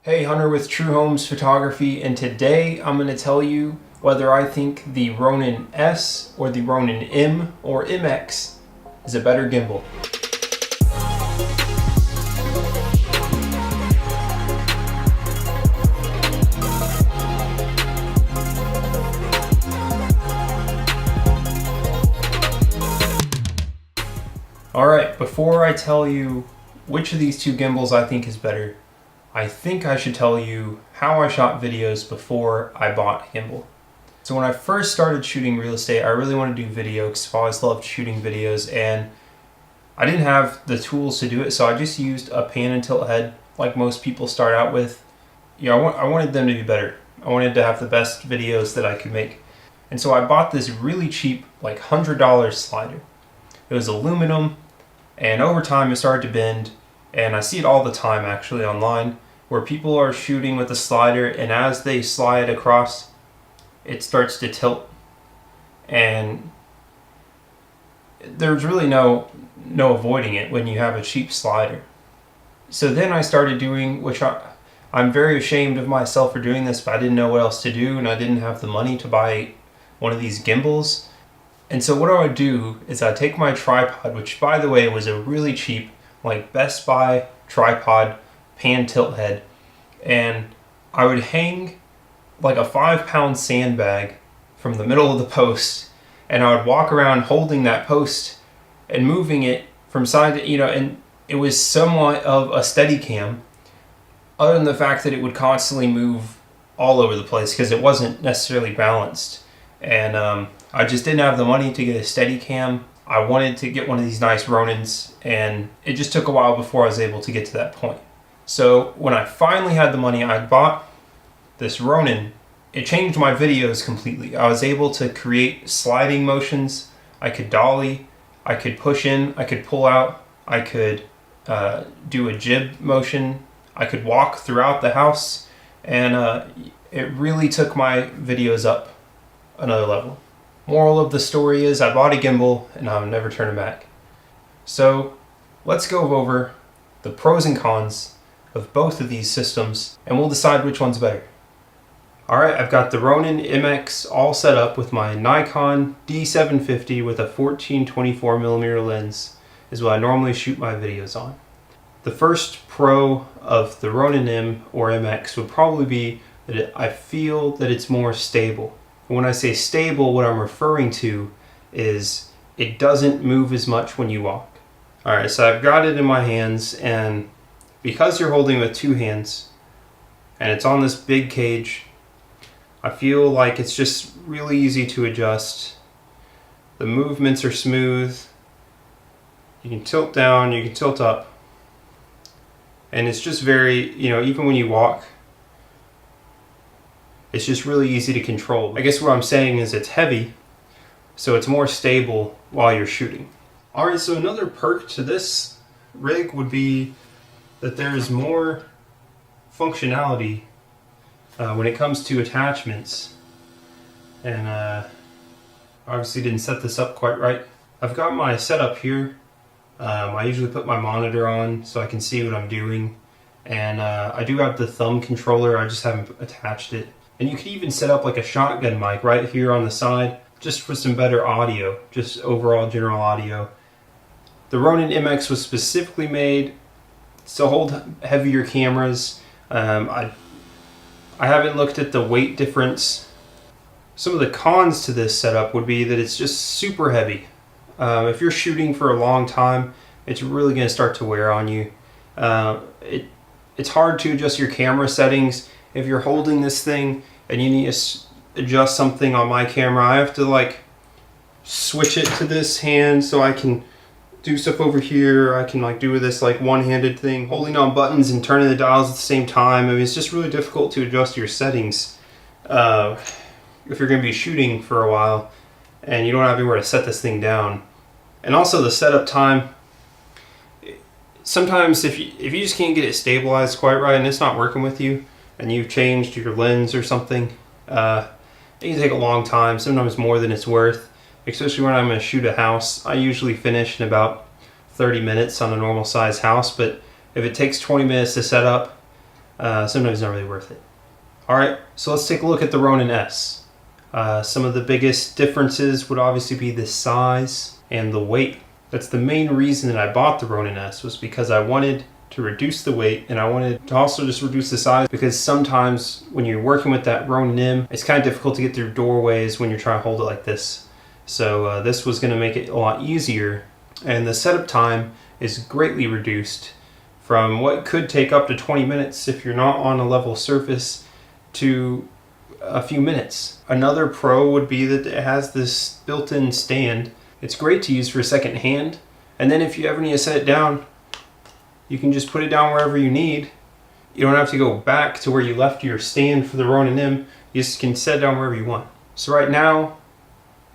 Hey, Hunter with True Homes Photography, and today I'm going to tell you whether I think the Ronin S or the Ronin M or MX is a better gimbal. Alright, before I tell you which of these two gimbals I think is better, I think I should tell you how I shot videos before I bought a gimbal. So when I first started shooting real estate, I really wanted to do video because I've always loved shooting videos, and I didn't have the tools to do it, so I just used a pan and tilt head like most people start out with. You know, I wanted them to be better. I wanted to have the best videos that I could make. And so I bought this really cheap, like $100 slider. It was aluminum, and over time it started to bend. And I see it all the time actually online, where people are shooting with a slider, and as they slide across, it starts to tilt. And there's really no avoiding it when you have a cheap slider. So then I started doing, which I'm very ashamed of myself for doing this, but I didn't know what else to do, and I didn't have the money to buy one of these gimbals. And so what I would do is I'd take my tripod, which by the way was a really cheap, like Best Buy tripod pan tilt head, and I would hang like a 5-pound sandbag from the middle of the post, and I would walk around holding that post and moving it from side to, and it was somewhat of a steady cam, other than the fact that it would constantly move all over the place because it wasn't necessarily balanced. And I just didn't have the money to get a steady cam. I wanted to get one of these nice Ronins, and it just took a while before I was able to get to that point. So when I finally had the money, I bought this Ronin. It changed my videos completely. I was able to create sliding motions. I could dolly, I could push in, I could pull out, I could do a jib motion, I could walk throughout the house, and it really took my videos up another level. Moral of the story is I bought a gimbal and I'll never turn it back. So let's go over the pros and cons of both of these systems, and we'll decide which one's better. Alright, I've got the Ronin MX all set up with my Nikon D750 with a 14-24mm lens is what I normally shoot my videos on. The first pro of the Ronin M or MX would probably be that I feel that it's more stable. When I say stable, what I'm referring to is it doesn't move as much when you walk. Alright, so I've got it in my hands, and because you're holding with two hands and it's on this big cage, I feel like it's just really easy to adjust. The movements are smooth. You can tilt down, you can tilt up, and it's just very, even when you walk, it's just really easy to control. I guess what I'm saying is it's heavy, so it's more stable while you're shooting. Alright, so another perk to this rig would be that there's more functionality when it comes to attachments. And obviously didn't set this up quite right. I've got my setup here. I usually put my monitor on so I can see what I'm doing. And I do have the thumb controller, I just haven't attached it. And you could even set up like a shotgun mic right here on the side, just for some better audio, just overall general audio. The Ronin MX was specifically made to hold heavier cameras. I haven't looked at the weight difference. Some of the cons to this setup would be that it's just super heavy. If you're shooting for a long time, it's really going to start to wear on you. It's hard to adjust your camera settings. If you're holding this thing and you need to adjust something on my camera, I have to like switch it to this hand so I can do stuff over here. I can like do this like one-handed thing, holding on buttons and turning the dials at the same time. I mean, it's just really difficult to adjust your settings if you're going to be shooting for a while and you don't have anywhere to set this thing down. And also the setup time. Sometimes if you just can't get it stabilized quite right and it's not working with you, and you've changed your lens or something, it can take a long time, sometimes more than it's worth, especially when I'm going to shoot a house. I usually finish in about 30 minutes on a normal size house, but if it takes 20 minutes to set up, sometimes not really worth it. Alright, so let's take a look at the Ronin S. Some of the biggest differences would obviously be the size and the weight. That's the main reason that I bought the Ronin S, was because I wanted to reduce the weight, and I wanted to also just reduce the size, because sometimes when you're working with that Ronin M, it's kind of difficult to get through doorways when you're trying to hold it like this. So this was going to make it a lot easier, and the setup time is greatly reduced from what could take up to 20 minutes if you're not on a level surface to a few minutes. Another pro would be that it has this built-in stand. It's great to use for second hand, and then if you ever need to set it down, you can just put it down wherever you need. You don't have to go back to where you left your stand for the Ronin M. You just can set it down wherever you want. So right now,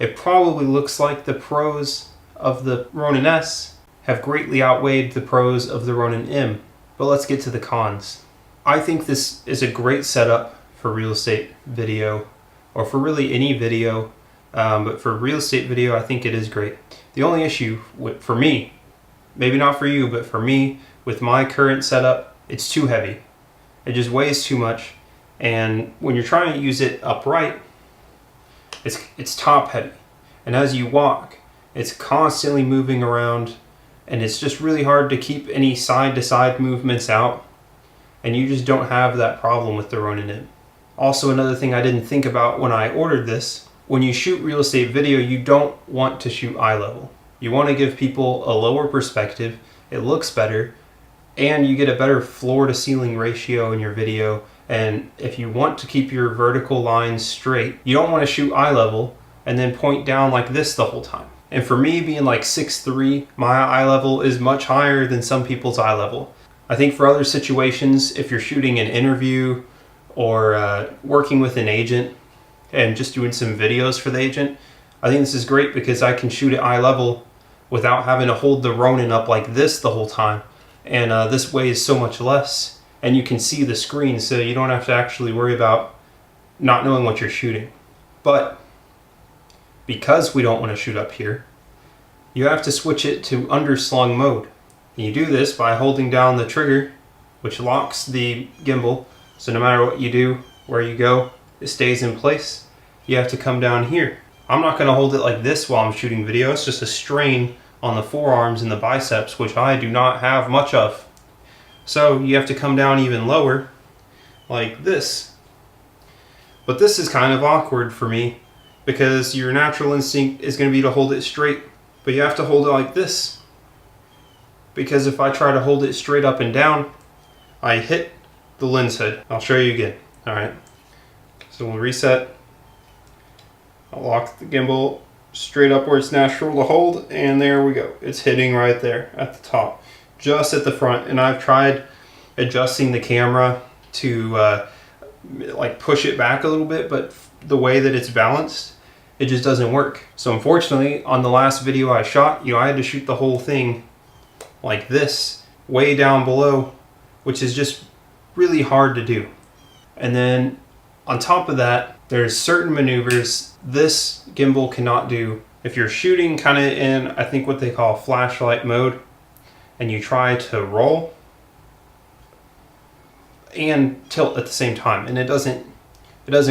it probably looks like the pros of the Ronin S have greatly outweighed the pros of the Ronin M. But let's get to the cons. I think this is a great setup for real estate video, or for really any video, but for real estate video, I think it is great. The only issue for me, maybe not for you, but for me, with my current setup, it's too heavy. It just weighs too much, and when you're trying to use it upright, it's top heavy, and as you walk, it's constantly moving around, and it's just really hard to keep any side-to-side movements out, and you just don't have that problem with the Ronin M. Also, another thing I didn't think about when I ordered this, when you shoot real estate video, you don't want to shoot eye level. You want to give people a lower perspective, it looks better, and you get a better floor to ceiling ratio in your video. And if you want to keep your vertical lines straight, you don't want to shoot eye level and then point down like this the whole time. And for me, being like 6'3", my eye level is much higher than some people's eye level. I think for other situations, if you're shooting an interview or working with an agent and just doing some videos for the agent, I think this is great because I can shoot at eye level without having to hold the Ronin up like this the whole time. And this weighs so much less, and you can see the screen, so you don't have to actually worry about not knowing what you're shooting. But because we don't want to shoot up here, you have to switch it to underslung mode. And you do this by holding down the trigger, which locks the gimbal, so no matter what you do, where you go, it stays in place. You have to come down here. I'm not going to hold it like this while I'm shooting video. It's just a strain on the forearms and the biceps, which I do not have much of. So you have to come down even lower, like this. But this is kind of awkward for me, because your natural instinct is going to be to hold it straight, but you have to hold it like this. Because if I try to hold it straight up and down, I hit the lens hood. I'll show you again. Alright, so we'll reset. I'll lock the gimbal straight up where it's natural to hold, and there we go. It's hitting right there at the top, just at the front. And I've tried adjusting the camera to like push it back a little bit, but the way that it's balanced, it just doesn't work. So unfortunately, on the last video I shot, I had to shoot the whole thing like this, way down below, which is just really hard to do. And then on top of that, there's certain maneuvers this gimbal cannot do. If you're shooting kind of in, I think what they call flashlight mode, and you try to roll and tilt at the same time, and it doesn't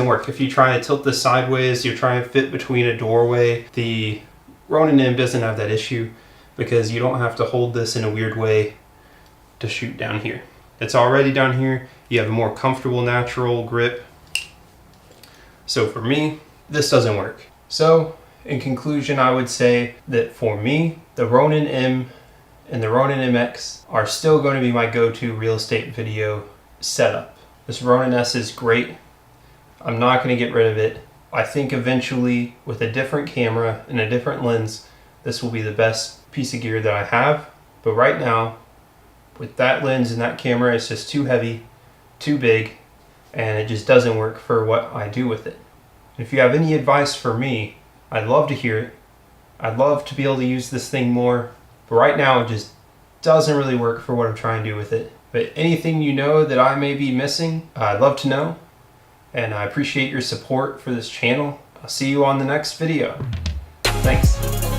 work. If you try to tilt this sideways, you're trying to fit between a doorway. The Ronin M doesn't have that issue because you don't have to hold this in a weird way to shoot down here. It's already down here. You have a more comfortable natural grip. So for me, this doesn't work. So in conclusion, I would say that for me, the Ronin M and the Ronin MX are still going to be my go-to real estate video setup. This Ronin S is great. I'm not going to get rid of it. I think eventually, with a different camera and a different lens, this will be the best piece of gear that I have. But right now, with that lens and that camera, it's just too heavy, too big, and it just doesn't work for what I do with it. If you have any advice for me, I'd love to hear it. I'd love to be able to use this thing more, but right now it just doesn't really work for what I'm trying to do with it. But anything you know that I may be missing, I'd love to know, and I appreciate your support for this channel. I'll see you on the next video. Thanks.